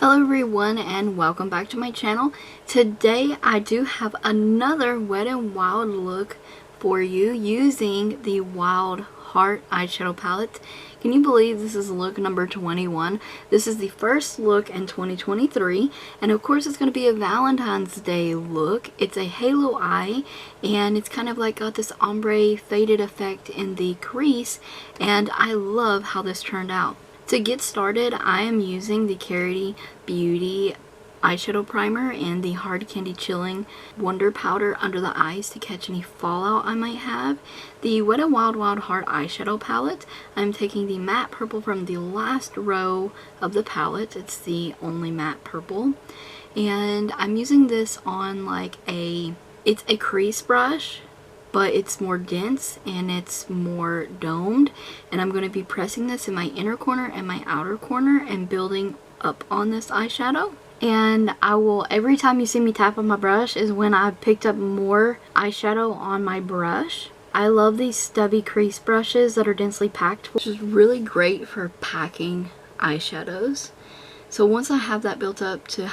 Hello everyone and welcome back to my channel. Today I do have another Wet n Wild look for you using the Wild Heart eyeshadow palette. Can you believe this is look number 21? This is the first look in 2023, and of course it's going to be a Valentine's Day look. It's a halo eye, and it's kind of like got this ombre faded effect in the crease, and I love how this turned out. To get started, I am using the Karity Beauty eyeshadow primer and the Hard Candy Chilling Wonder Powder under the eyes to catch any fallout I might have. The Wet n Wild Wild Heart eyeshadow palette, I'm taking the matte purple from the last row of the palette. It's the only matte purple. And I'm using this on like it's a crease brush, but it's more dense and it's more domed, and I'm going to be pressing this in my inner corner and my outer corner and building up on this eyeshadow. And I will, every time you see me tap on my brush is when I've picked up more eyeshadow on my brush. I love these stubby crease brushes that are densely packed, which is really great for packing eyeshadows. So once I have that built up to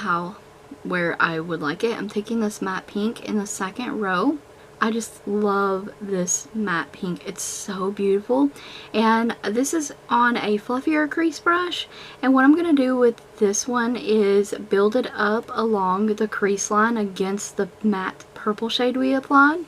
where I would like it, I'm taking this matte pink in the second row. I just love this matte pink. It's so beautiful. And this is on a fluffier crease brush. And what I'm going to do with this one is build it up along the crease line against the matte purple shade we applied.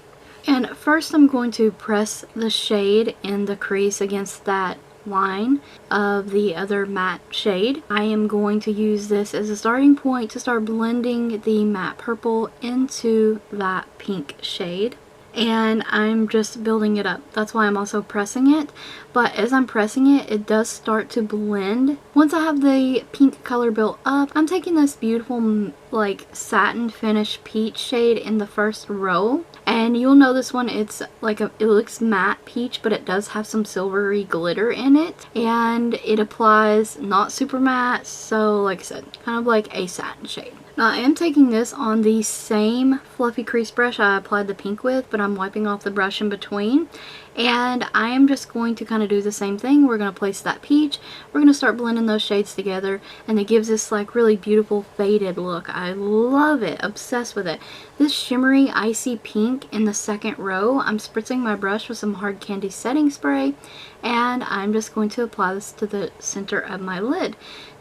And first I'm going to press the shade in the crease against that line of the other matte shade. I am going to use this as a starting point to start blending the matte purple into that pink shade. And I'm just building it up. That's why I'm also pressing it. But as I'm pressing it, it does start to blend. Once I have the pink color built up, I'm taking this beautiful like satin finish peach shade in the first row. And you'll know this one, it's like it looks matte peach, but it does have some silvery glitter in it. And it applies not super matte, so like I said, kind of like a satin shade. Now I am taking this on the same fluffy crease brush I applied the pink with, but I'm wiping off the brush in between. And I am just going to kind of do the same thing. We're going to place that peach. We're going to start blending those shades together, and it gives this like really beautiful faded look. I love it. Obsessed with it. This shimmery icy pink in the second row, I'm spritzing my brush with some Hard Candy setting spray, and I'm just going to apply this to the center of my lid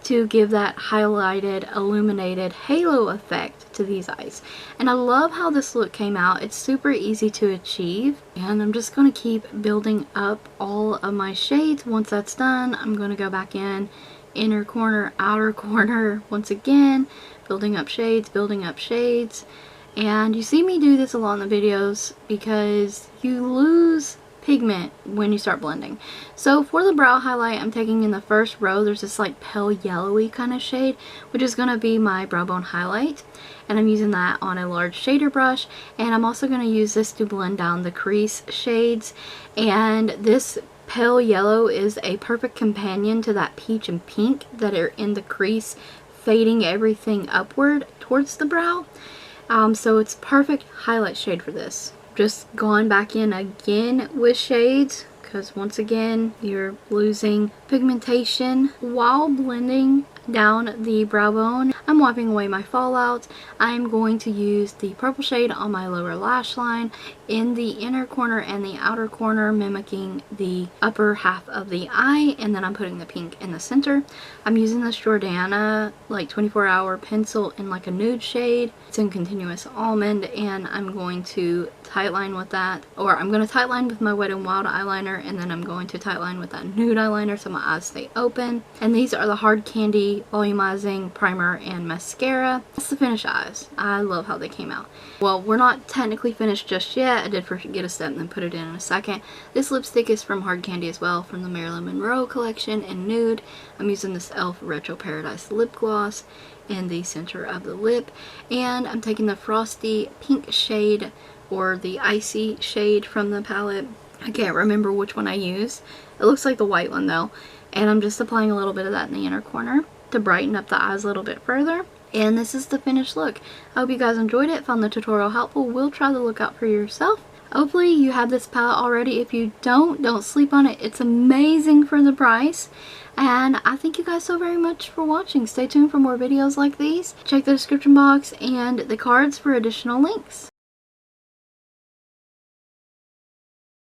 to give that highlighted, illuminated halo effect to these eyes. And I love how this look came out. It's super easy to achieve, and I'm just going to keep building up all of my shades. Once that's done, I'm going to go back in inner corner, outer corner once again, building up shades, building up shades. And you see me do this a lot in the videos because you lose pigment when you start blending. So for the brow highlight, I'm taking in the first row, there's this like pale yellowy kind of shade, which is going to be my brow bone highlight, and I'm using that on a large shader brush. And I'm also going to use this to blend down the crease shades, and this pale yellow is a perfect companion to that peach and pink that are in the crease, fading everything upward towards the brow. So it's perfect highlight shade for this. Just gone back in again with shades, because once again you're losing pigmentation while blending down the brow bone. I'm wiping away my fallout. I'm going to use the purple shade on my lower lash line in the inner corner and the outer corner, mimicking the upper half of the eye, and then I'm putting the pink in the center. I'm using this Jordana like 24-hour pencil in like a nude shade. It's in Continuous Almond, and I'm going to tightline with that, or I'm going to tightline with my Wet n Wild eyeliner, and then I'm going to tightline with that nude eyeliner so my eyes stay open. And these are the Hard Candy Volumizing primer and mascara. That's the finished eyes. I love how they came out. Well, we're not technically finished just yet. I did forget a step and then put it in a second. This lipstick is from Hard Candy as well, from the Marilyn Monroe collection in nude. I'm using this e.l.f. Retro Paradise lip gloss in the center of the lip, and I'm taking the frosty pink shade, or the icy shade from the palette. I can't remember which one I used. It looks like the white one though, and I'm just applying a little bit of that in the inner corner to brighten up the eyes a little bit further. And this is the finished look. I hope you guys enjoyed it, found the tutorial helpful. Will try the look out for yourself. Hopefully you have this palette already. If you don't sleep on it. It's amazing for the price. And I thank you guys so very much for watching. Stay tuned for more videos like these. Check the description box and the cards for additional links.